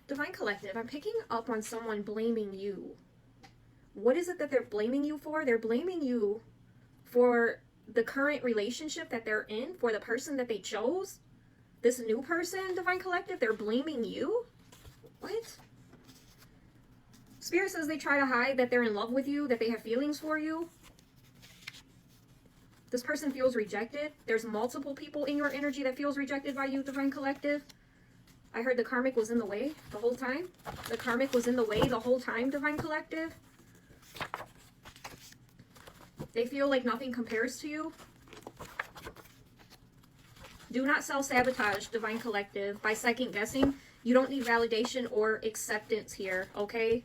Divine Collective, I'm picking up on someone blaming you. What is it that they're blaming you for? They're blaming you for the current relationship that they're in, for the person that they chose. This new person, Divine Collective, they're blaming you? What? Spirit says they try to hide that they're in love with you, that they have feelings for you. This person feels rejected. There's multiple people in your energy that feels rejected by you, Divine Collective. I heard the karmic was in the way the whole time. The karmic was in the way the whole time, Divine Collective. They feel like nothing compares to you. Do not self-sabotage, Divine Collective, by second guessing. You don't need validation or acceptance here, okay?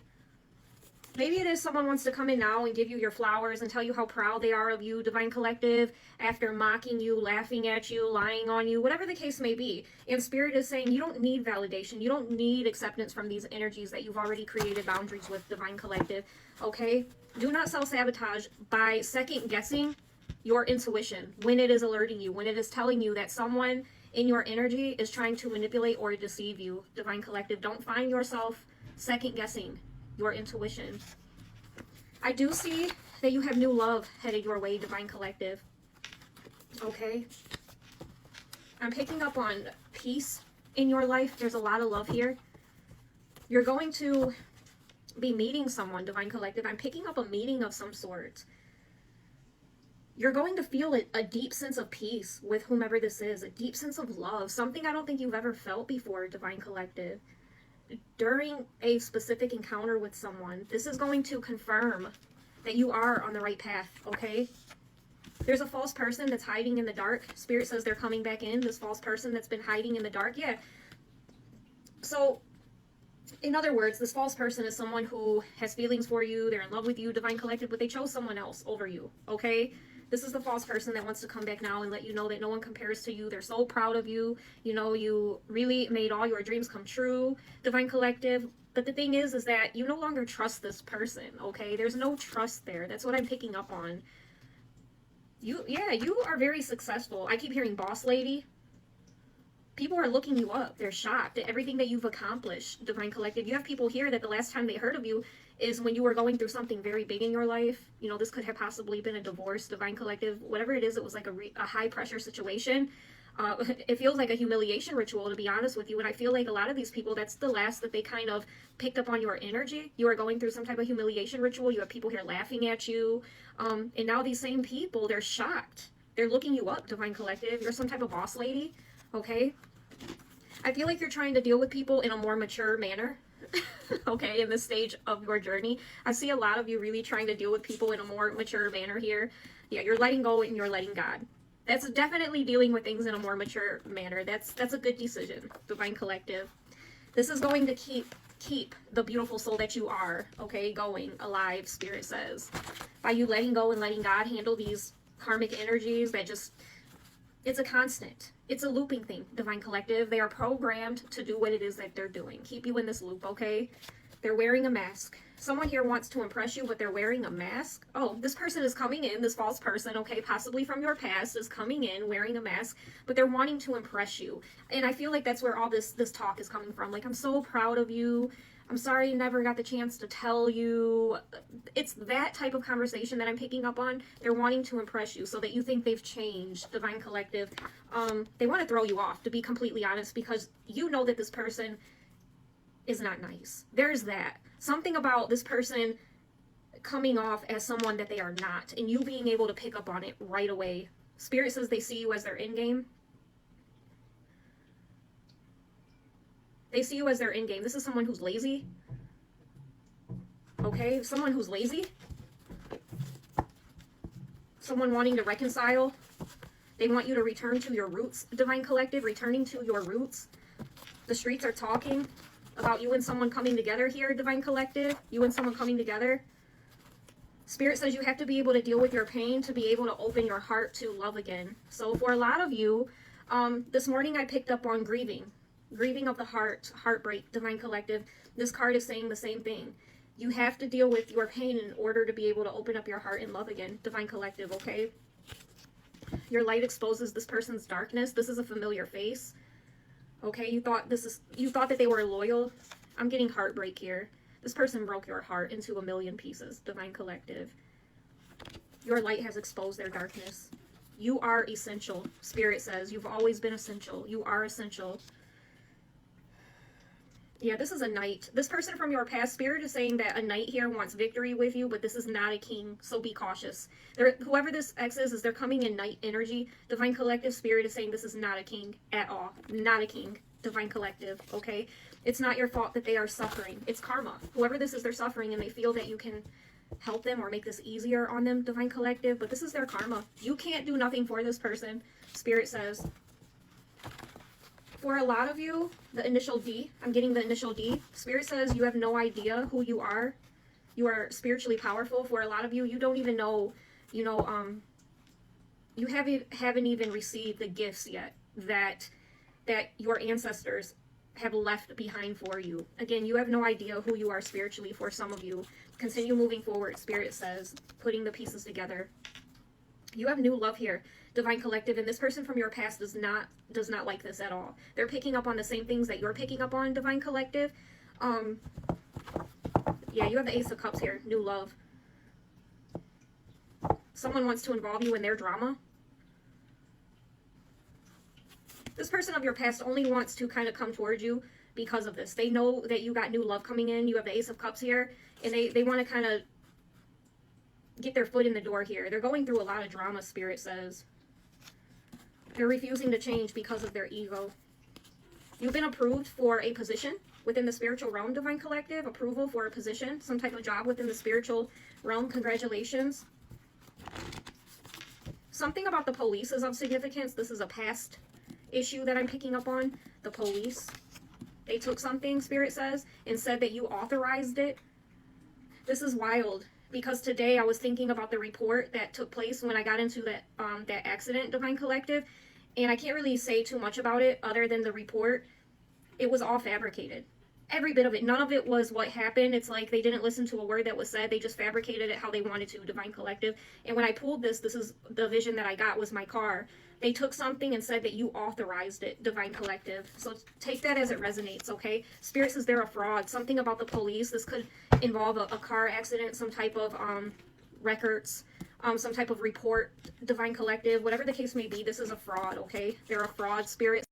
Maybe it is someone wants to come in now and give you your flowers and tell you how proud they are of you, Divine Collective, after mocking you, laughing at you, lying on you, whatever the case may be. And Spirit is saying you don't need validation. You don't need acceptance from these energies that you've already created boundaries with, Divine Collective, okay? Do not self-sabotage by second guessing your intuition when it is alerting you, when it is telling you that someone in your energy is trying to manipulate or deceive you, Divine Collective. Don't find yourself second guessing your intuition. I do see that you have new love headed your way, Divine Collective. Okay. I'm picking up on peace in your life. There's a lot of love here. You're going to be meeting someone, Divine Collective. I'm picking up a meeting of some sort. You're going to feel a deep sense of peace with whomever this is, a deep sense of love, something I don't think you've ever felt before, Divine Collective. During a specific encounter with someone, this is going to confirm that you are on the right path, okay? There's a false person that's hiding in the dark. Spirit says they're coming back in, this false person that's been hiding in the dark. Yeah. So, in other words, this false person is someone who has feelings for you, they're in love with you, Divine Collective, but they chose someone else over you, okay? This is the false person that wants to come back now and let you know that no one compares to you. They're so proud of you. You know, you really made all your dreams come true, Divine Collective. But the thing is that you no longer trust this person, okay? There's no trust there. That's what I'm picking up on. You are very successful. I keep hearing boss lady. People are looking you up. They're shocked at everything that you've accomplished, Divine Collective. You have people here that the last time they heard of you is when you were going through something very big in your life. You know, this could have possibly been a divorce, Divine Collective. Whatever it is, it was like a high-pressure situation. It feels like a humiliation ritual, to be honest with you. And I feel like a lot of these people, that's the last that they kind of picked up on your energy. You are going through some type of humiliation ritual. You have people here laughing at you. And now these same people, they're shocked. They're looking you up, Divine Collective. You're some type of boss lady, okay? I feel like you're trying to deal with people in a more mature manner. Okay, in this stage of your journey. I see a lot of you really trying to deal with people in a more mature manner here. Yeah, you're letting go and you're letting God. That's definitely dealing with things in a more mature manner. That's a good decision, Divine Collective. This is going to keep the beautiful soul that you are, okay, going, alive, Spirit says. By you letting go and letting God handle these karmic energies that just, it's a constant. It's a looping thing, Divine Collective. They are programmed to do what it is that they're doing. Keep you in this loop, okay? They're wearing a mask. Someone here wants to impress you, but they're wearing a mask. Oh, this person is coming in, this false person, okay, possibly from your past, is coming in wearing a mask, but they're wanting to impress you. And I feel like that's where all this talk is coming from. Like, I'm so proud of you. I'm sorry you never got the chance to tell you. It's that type of conversation that I'm picking up on. They're wanting to impress you so that you think they've changed, Divine Collective. They want to throw you off, to be completely honest, because you know that this person is not nice. There's that. Something about this person coming off as someone that they are not, and you being able to pick up on it right away. Spirit says they see you as their end game. They see you as their end game. This is someone who's lazy. Okay, someone who's lazy. Someone wanting to reconcile. They want you to return to your roots, Divine Collective, returning to your roots. The streets are talking about you and someone coming together here, Divine Collective. You and someone coming together. Spirit says you have to be able to deal with your pain to be able to open your heart to love again. So for a lot of you, this morning I picked up on grieving. Grieving of the heart, heartbreak, Divine Collective. This card is saying the same thing. You have to deal with your pain in order to be able to open up your heart and love again, Divine Collective, okay? Your light exposes this person's darkness. This is a familiar face. Okay, you thought that they were loyal. I'm getting heartbreak here. This person broke your heart into a million pieces, Divine Collective. Your light has exposed their darkness. You are essential, Spirit says. You've always been essential. You are essential. Yeah, this is a knight. This person from your past, Spirit is saying that a knight here wants victory with you, but this is not a king, so be cautious. Whoever this ex is they're coming in knight energy. Divine Collective, Spirit is saying this is not a king at all. Not a king. Divine Collective, okay? It's not your fault that they are suffering. It's karma. Whoever this is, they're suffering, and they feel that you can help them or make this easier on them, Divine Collective, but this is their karma. You can't do nothing for this person, Spirit says. For a lot of you, the initial D, I'm getting the initial D. Spirit says you have no idea who you are. You are spiritually powerful. For a lot of you, you don't even know, you haven't even received the gifts yet that your ancestors have left behind for you. Again, you have no idea who you are spiritually. For some of you, continue moving forward, Spirit says, putting the pieces together. You have new love here, Divine Collective, and this person from your past does not like this at all. They're picking up on the same things that you're picking up on, Divine Collective. Yeah, you have the Ace of Cups here, new love. Someone wants to involve you in their drama. This person of your past only wants to kind of come towards you because of this. They know that you got new love coming in. You have the Ace of Cups here, and they want to kind of get their foot in the door here. They're going through a lot of drama, Spirit says. They're refusing to change because of their ego. You've been approved for a position within the spiritual realm, Divine Collective. Approval for a position, some type of job within the spiritual realm. Congratulations. Something about the police is of significance. This is a past issue that I'm picking up on. The police. They took something, Spirit says, and said that you authorized it. This is wild. Because today I was thinking about the report that took place when I got into that accident, Divine Collective, and I can't really say too much about it other than the report. It was all fabricated. Every bit of it. None of it was what happened. It's like they didn't listen to a word that was said. They just fabricated it how they wanted to, Divine Collective. And when I pulled this is the vision that I got was my car. They took something and said that you authorized it, Divine Collective. So take that as it resonates, okay? Spirit says they're a fraud. Something about the police. This could involve a car accident, some type of records, some type of report, Divine Collective. Whatever the case may be, this is a fraud, okay? They're a fraud, Spirit.